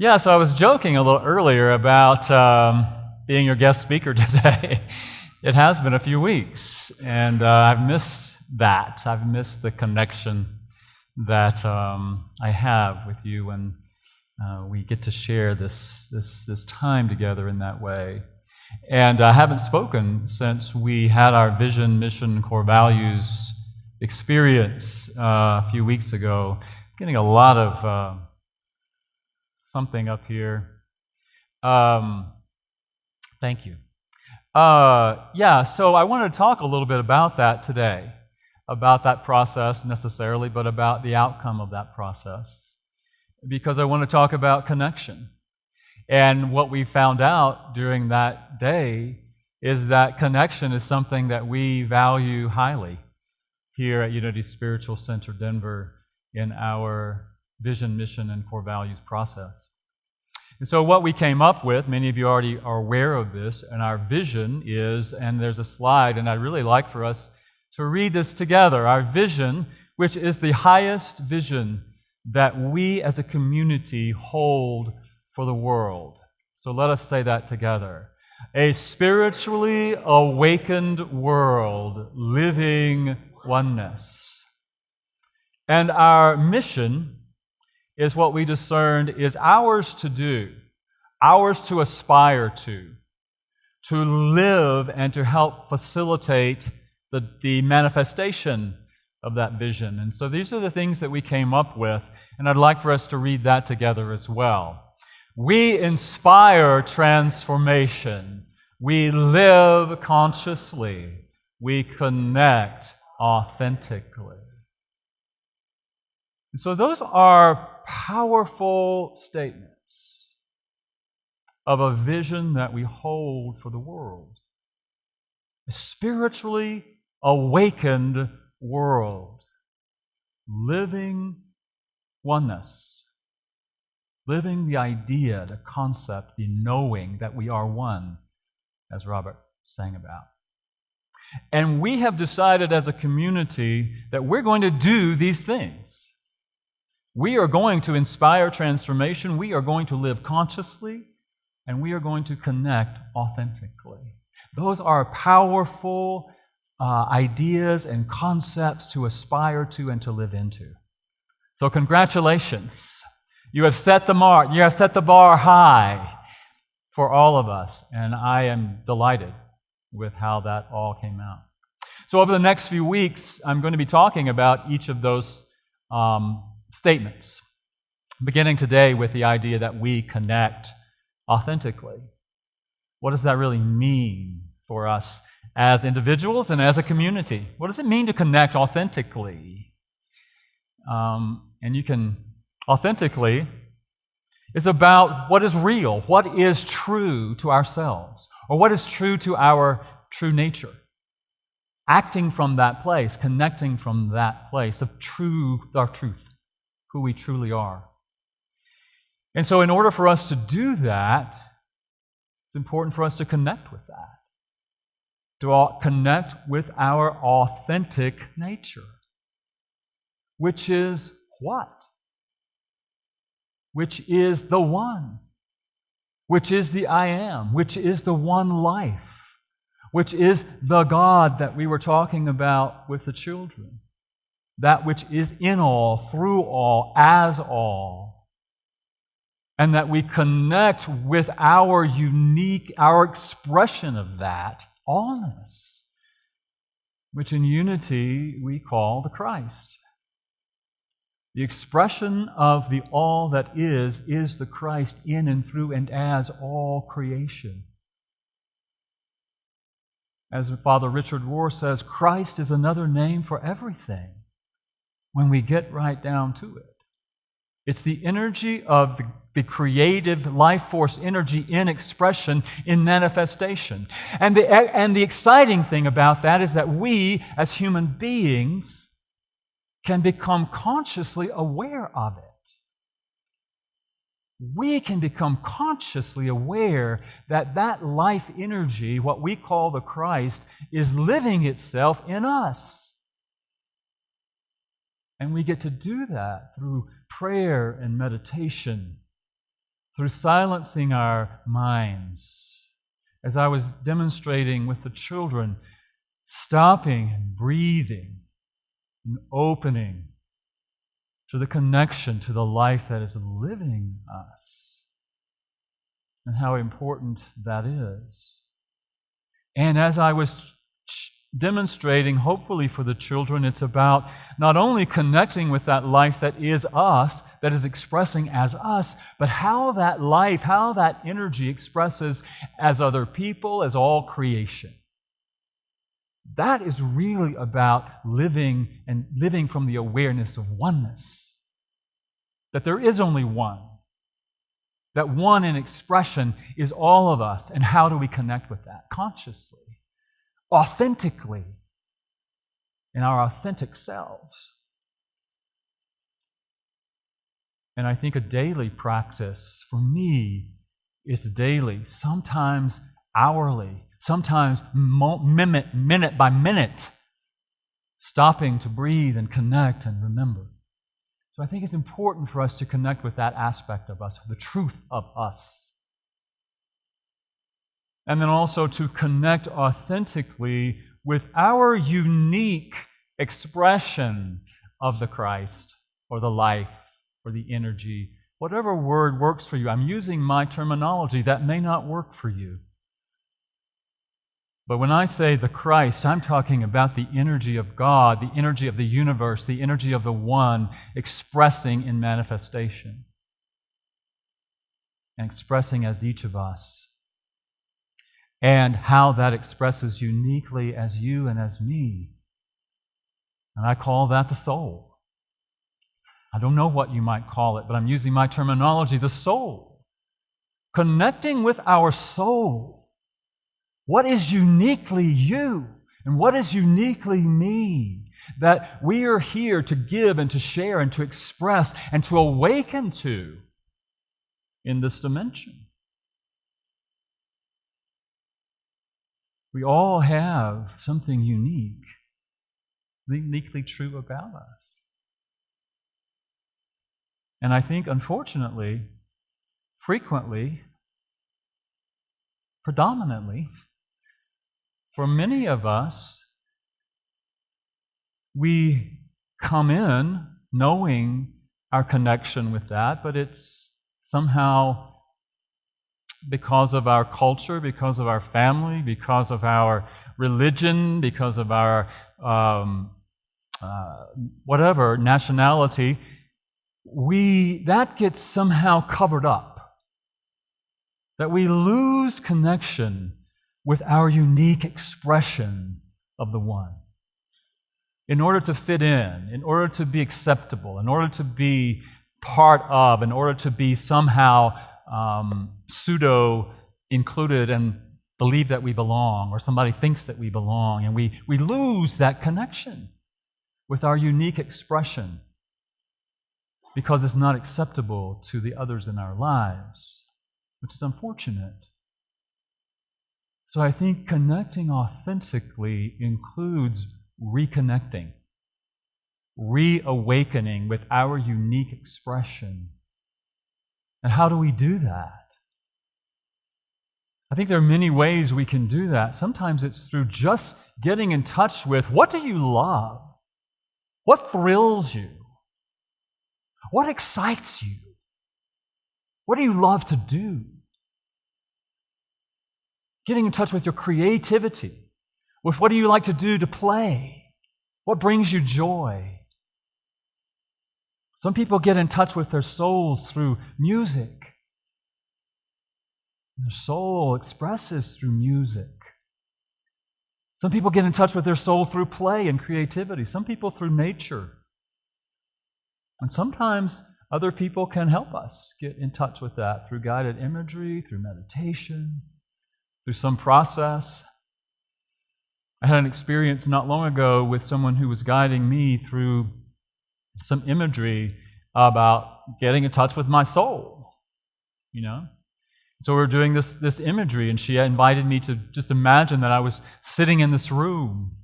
Yeah, so I was joking a little earlier about being your guest speaker today. It has been a few weeks, and I've missed that. I've missed the connection that I have with you when we get to share this time together in that way. And I haven't spoken since we had our vision, mission, core values experience a few weeks ago. Getting a lot of something up here. Thank you. So I want to talk a little bit about that today, about that process necessarily, but about the outcome of that process, because I want to talk about connection. And what we found out during that day is that connection is something that we value highly here at Unity Spiritual Center Denver in our vision, mission, and core values process. And so what we came up with, many of you already are aware of this, and our vision is, and there's a slide, and I'd really like for us to read this together. Our vision, which is the highest vision that we as a community hold for the world. So let us say that together. A spiritually awakened world, living oneness. And our mission is what we discerned is ours to do, ours to aspire to live and to help facilitate the manifestation of that vision. And so these are the things that we came up with, and I'd like for us to read that together as well. We inspire transformation. We live consciously. We connect authentically. And so those are powerful statements of a vision that we hold for the world. A spiritually awakened world, living oneness, living the idea, the concept, the knowing that we are one, as Robert sang about. And we have decided as a community that we're going to do these things. We are going to inspire transformation, we are going to live consciously, and we are going to connect authentically. Those are powerful ideas and concepts to aspire to and to live into. So congratulations. You have set the mark, you have set the bar high for all of us, and I am delighted with how that all came out. So over the next few weeks, I'm going to be talking about each of those statements, beginning today with the idea that we connect authentically. What does that really mean for us as individuals and as a community? What does it mean to connect authentically? And you can, authentically is about what is real, what is true to ourselves, or what is true to our true nature. Acting from that place, connecting from that place of our truth, who we truly are. And so in order for us to do that, it's important for us to connect with that, to connect with our authentic nature, which is what? Which is the one, which is the I am, which is the one life, which is the God that we were talking about with the children, that which is in all, through all, as all, and that we connect with our expression of that, allness, which in unity we call the Christ. The expression of the all that is the Christ in and through and as all creation. As Father Richard Rohr says, Christ is another name for everything when we get right down to it. It's the energy of the creative life force energy in expression, in manifestation. And the exciting thing about that is that we, as human beings, can become consciously aware of it. We can become consciously aware that that life energy, what we call the Christ, is living itself in us. And we get to do that through prayer and meditation, through silencing our minds, as I was demonstrating with the children, stopping and breathing and opening to the connection to the life that is living us, and how important that is. And as I was demonstrating, hopefully for the children, it's about not only connecting with that life that is us, that is expressing as us, but how that life, how that energy expresses as other people, as all creation. That is really about living and living from the awareness of oneness. That there is only one. That one in expression is all of us. And how do we connect with that? Consciously, authentically, in our authentic selves. And I think a daily practice, for me, it's daily, sometimes hourly, sometimes minute by minute, stopping to breathe and connect and remember. So I think it's important for us to connect with that aspect of us, the truth of us. And then also to connect authentically with our unique expression of the Christ, or the life, or the energy, whatever word works for you. I'm using my terminology. That may not work for you. But when I say the Christ, I'm talking about the energy of God, the energy of the universe, the energy of the One expressing in manifestation and expressing as each of us, and how that expresses uniquely as you and as me. And I call that the soul. I don't know what you might call it, but I'm using my terminology, the soul. Connecting with our soul. What is uniquely you and what is uniquely me that we are here to give and to share and to express and to awaken to in this dimension? We all have something unique, uniquely true about us. And I think, unfortunately, frequently, predominantly, for many of us, we come in knowing our connection with that, but it's somehow because of our culture, because of our family, because of our religion, because of our whatever nationality, that gets somehow covered up. That we lose connection with our unique expression of the One. In order to fit in order to be acceptable, in order to be part of, in order to be somehow pseudo-included and believe that we belong, or somebody thinks that we belong, and we lose that connection with our unique expression because it's not acceptable to the others in our lives, which is unfortunate. So I think connecting authentically includes reconnecting, reawakening with our unique expression. And how do we do that? I think there are many ways we can do that. Sometimes it's through just getting in touch with, what do you love? What thrills you? What excites you? What do you love to do? Getting in touch with your creativity, with what do you like to do to play? What brings you joy? Some people get in touch with their souls through music. Their soul expresses through music. Some people get in touch with their soul through play and creativity. Some people through nature. And sometimes other people can help us get in touch with that through guided imagery, through meditation, through some process. I had an experience not long ago with someone who was guiding me through some imagery about getting in touch with my soul, So we were doing this imagery, and she invited me to just imagine that I was sitting in this room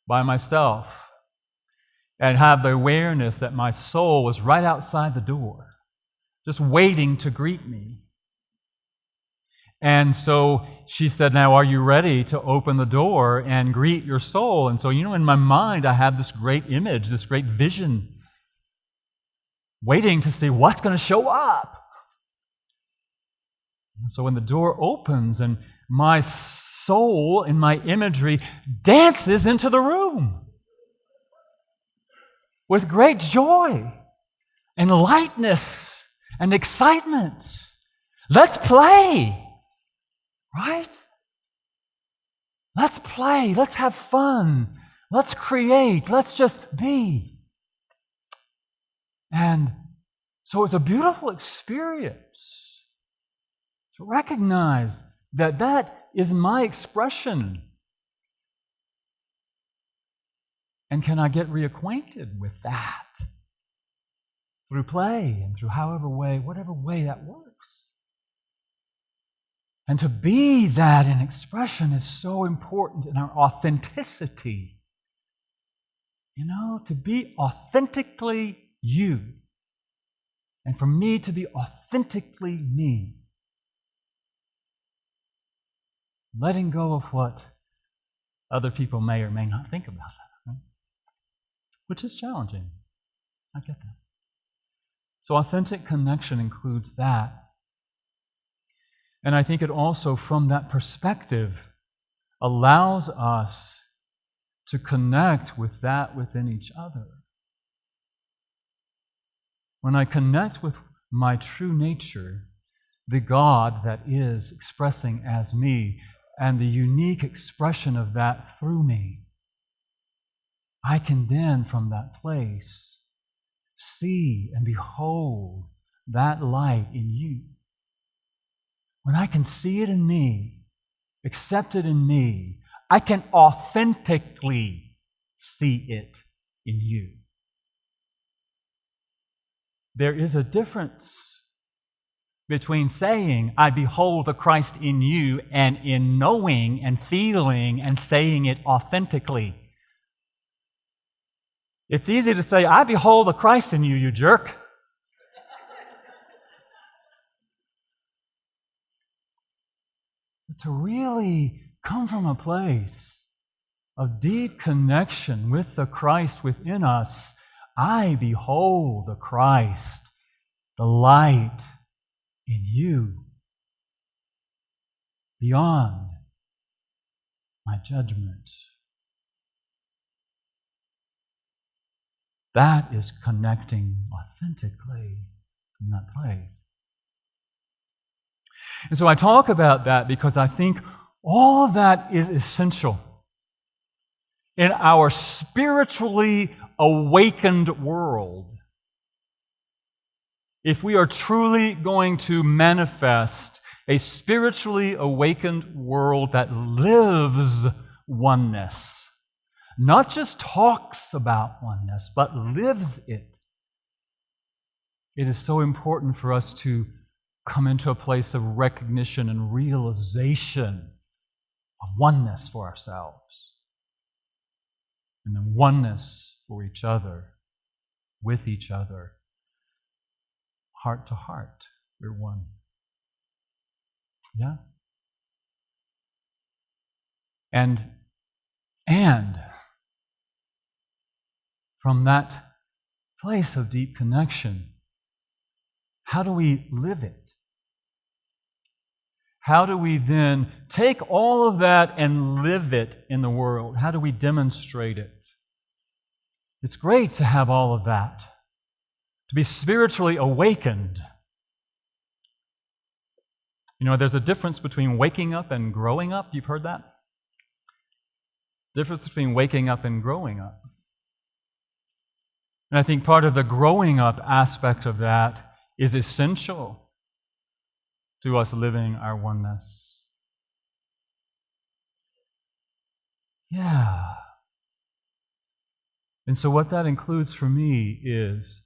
by myself and have the awareness that my soul was right outside the door, just waiting to greet me. And so she said, now, are you ready to open the door and greet your soul? And so, in my mind, I have this great image, this great vision, waiting to see what's going to show up. And so when the door opens and my soul in my imagery dances into the room with great joy and lightness and excitement. Let's play. Right? Let's play. Let's have fun. Let's create. Let's just be. And so it's a beautiful experience to recognize that that is my expression. And can I get reacquainted with that through play and through whatever way that works? And to be that in expression is so important in our authenticity. To be authentically you. And for me to be authentically me. Letting go of what other people may or may not think about that. Right? Which is challenging. I get that. So authentic connection includes that. And I think it also, from that perspective, allows us to connect with that within each other. When I connect with my true nature, the God that is expressing as me, and the unique expression of that through me, I can then, from that place, see and behold that light in you. When I can see it in me, accept it in me, I can authentically see it in you. There is a difference between saying, I behold the Christ in you, and in knowing and feeling and saying it authentically. It's easy to say, I behold the Christ in you, you jerk. But to really come from a place of deep connection with the Christ within us, I behold the Christ, the light in you, beyond my judgment. That is connecting authentically from that place. And so I talk about that because I think all of that is essential in our spiritually awakened world. If we are truly going to manifest a spiritually awakened world that lives oneness, not just talks about oneness, but lives it, it is so important for us to come into a place of recognition and realization of oneness for ourselves, and then oneness for each other, with each other, heart to heart, we're one. Yeah? And from that place of deep connection, how do we live it? How do we then take all of that and live it in the world? How do we demonstrate it? It's great to have all of that, to be spiritually awakened. There's a difference between waking up and growing up. You've heard that? Difference between waking up and growing up. And I think part of the growing up aspect of that is essential to us living our oneness. Yeah. And so what that includes for me is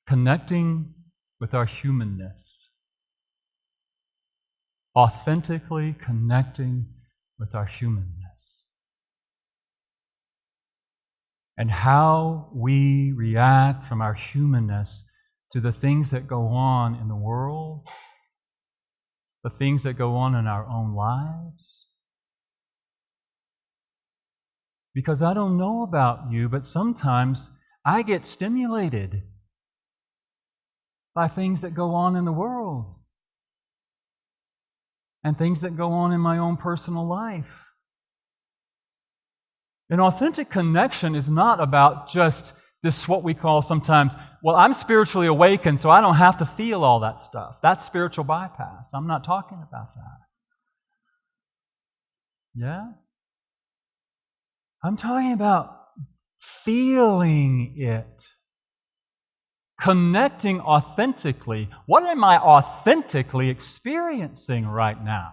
connecting with our humanness, authentically connecting with our humanness, and how we react from our humanness to the things that go on in the world, the things that go on in our own lives. Because I don't know about you, but sometimes I get stimulated by things that go on in the world and things that go on in my own personal life. An authentic connection is not about just this, what we call sometimes, well, I'm spiritually awakened, so I don't have to feel all that stuff. That's spiritual bypass. I'm not talking about that. Yeah? I'm talking about feeling it. Connecting authentically. What am I authentically experiencing right now?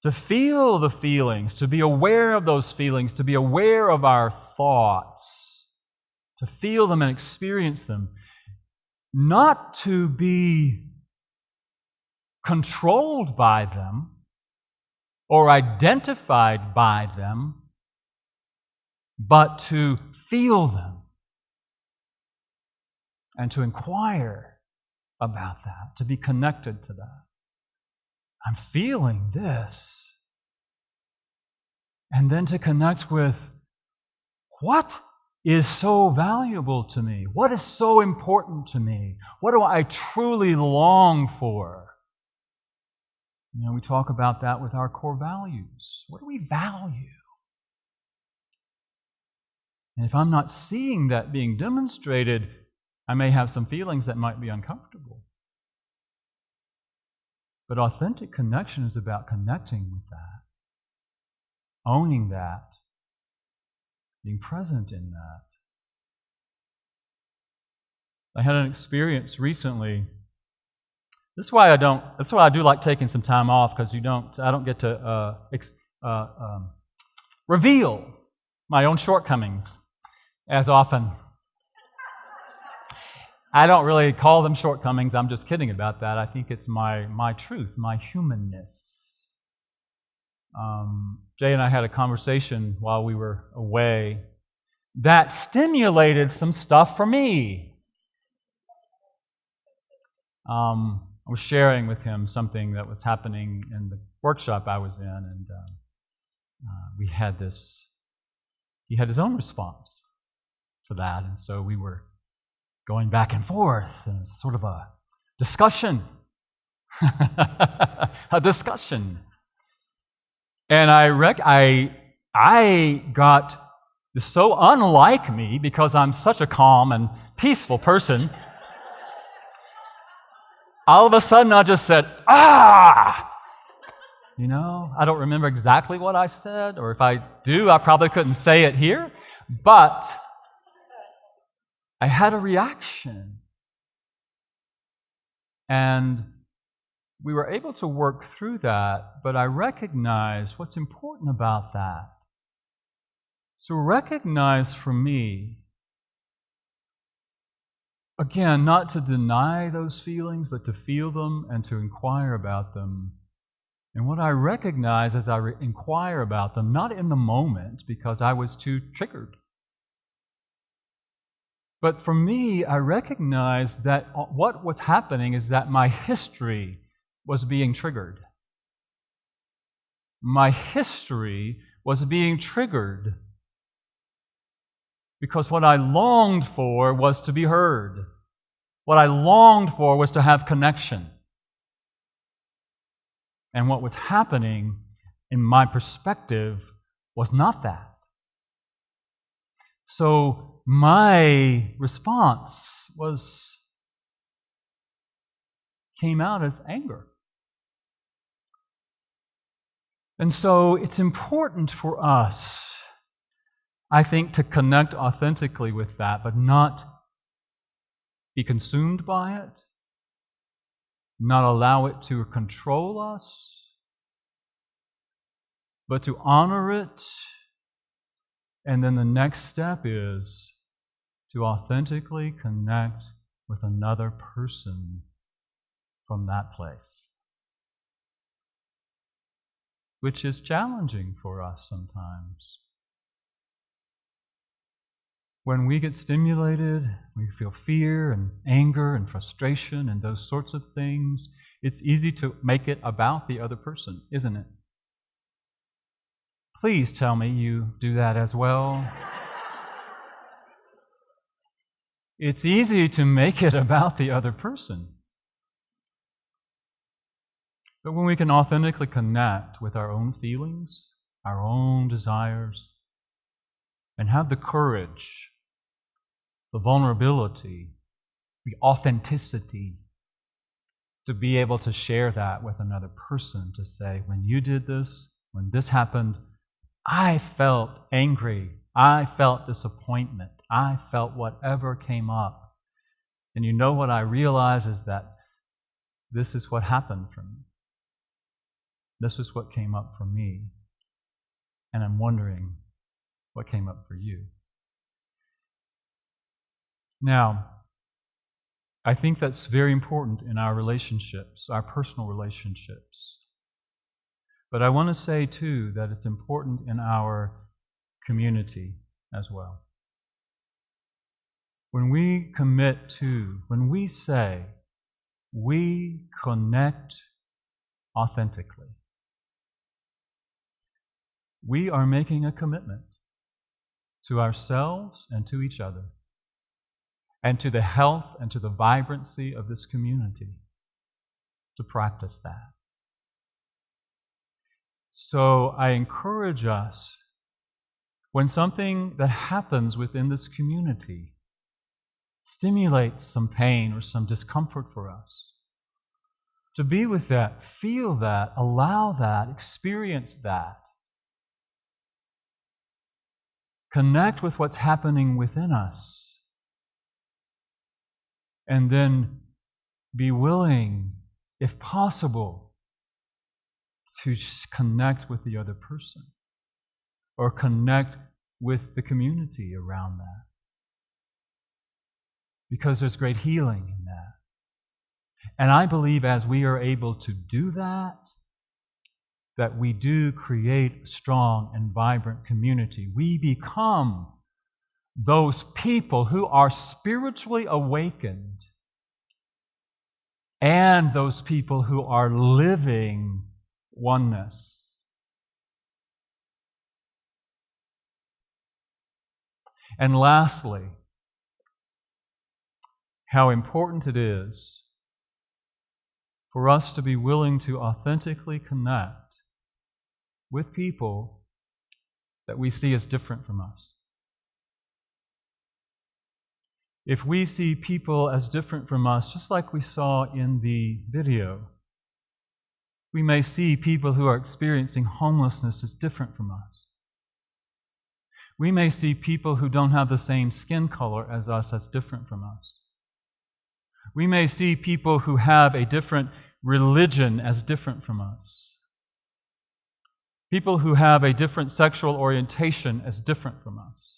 To feel the feelings, to be aware of those feelings, to be aware of our thoughts, to feel them and experience them. Not to be controlled by them or identified by them, but to feel them and to inquire about that, to be connected to that. I'm feeling this. And then to connect with what is so valuable to me? What is so important to me? What do I truly long for? You know, we talk about that with our core values. What do we value? And if I'm not seeing that being demonstrated, I may have some feelings that might be uncomfortable. But authentic connection is about connecting with that, owning that, being present in that. I had an experience recently. This is why I do like taking some time off, because I don't get to reveal my own shortcomings as often. I don't really call them shortcomings. I'm just kidding about that. I think it's my truth, my humanness. Jay and I had a conversation while we were away that stimulated some stuff for me. I was sharing with him something that was happening in the workshop I was in, and he had his own response to that, and so we were going back and forth, and it's sort of a discussion. A discussion. And I got so unlike me, because I'm such a calm and peaceful person. All of a sudden I just said, "Ah!" You know, I don't remember exactly what I said, or if I do, I probably couldn't say it here, but I had a reaction. And we were able to work through that, but I recognize what's important about that. So recognize for me, again, not to deny those feelings, but to feel them and to inquire about them. And what I recognize as I inquire about them, not in the moment because I was too triggered, but for me, I recognized that what was happening is that my history was being triggered. My history was being triggered because what I longed for was to be heard. What I longed for was to have connection. And what was happening, in my perspective, was not that. So my response came out as anger. And so it's important for us, I think, to connect authentically with that, but not be consumed by it, not allow it to control us, but to honor it. And then the next step is to authentically connect with another person from that place, which is challenging for us sometimes. when we get stimulated, we feel fear and anger and frustration and those sorts of things, it's easy to make it about the other person, isn't it? Please tell me you do that as well. It's easy to make it about the other person. But when we can authentically connect with our own feelings, our own desires, and have the courage, the vulnerability, the authenticity to be able to share that with another person, to say, when you did this, when this happened, I felt angry, I felt disappointment, I felt whatever came up. And you know what I realize is that this is what happened for me. This is what came up for me. And I'm wondering what came up for you. Now, I think that's very important in our relationships, our personal relationships. But I want to say, too, that it's important in our community as well. When we commit to, when we say, we connect authentically, we are making a commitment to ourselves and to each other, and to the health and to the vibrancy of this community, to practice that. So I encourage us, when something that happens within this community stimulates some pain or some discomfort for us, to be with that, feel that, allow that, experience that. Connect with what's happening within us. And then be willing, if possible, to connect with the other person or connect with the community around that. Because there's great healing in that. And I believe as we are able to do that, that we do create a strong and vibrant community. We become those people who are spiritually awakened and those people who are living oneness. And lastly, how important it is for us to be willing to authentically connect with people that we see as different from us. If we see people as different from us, just like we saw in the video, we may see people who are experiencing homelessness as different from us. We may see people who don't have the same skin color as us as different from us. We may see people who have a different religion as different from us. People who have a different sexual orientation as different from us.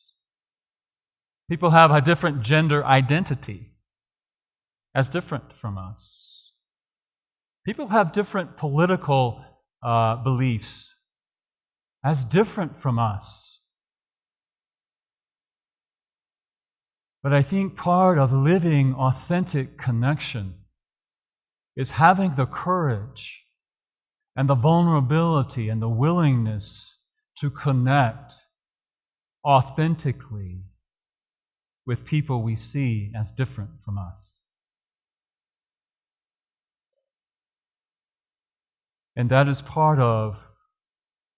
People have a different gender identity as different from us. People have different political beliefs as different from us. But I think part of living authentic connection is having the courage and the vulnerability and the willingness to connect authentically with people we see as different from us. And that is part of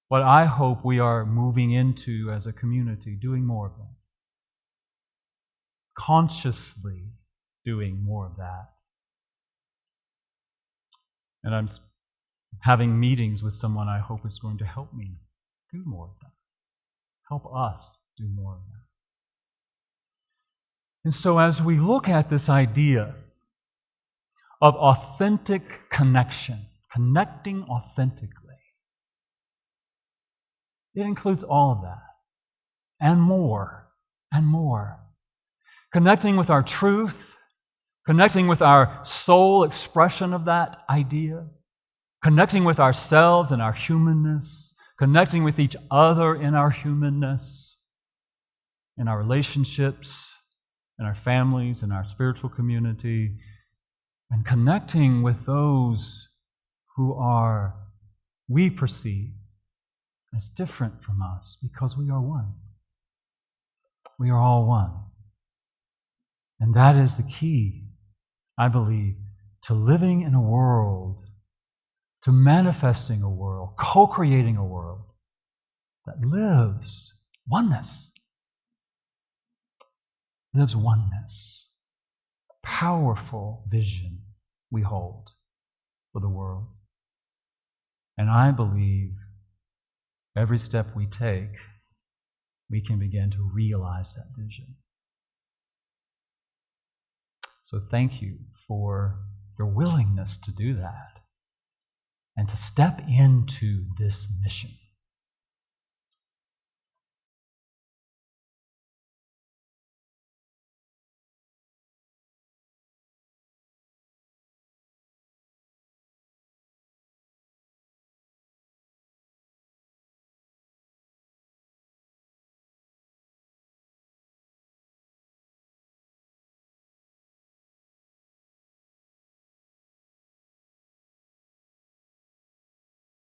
what I hope we are moving into as a community, doing more of that. Consciously doing more of that. And I'm having meetings with someone I hope is going to help me do more of that. Help us do more of that. And so as we look at this idea of authentic connection, connecting authentically, it includes all of that and more and more. Connecting with our truth, connecting with our soul expression of that idea, connecting with ourselves and our humanness, connecting with each other in our humanness, in our relationships, in our families, in our spiritual community, and connecting with those who we perceive as different from us because we are one. We are all one. And that is the key, I believe, to living in a world, to manifesting a world, co-creating a world that lives oneness. Lives oneness. Powerful vision we hold for the world. And I believe every step we take, we can begin to realize that vision. So thank you for your willingness to do that and to step into this mission.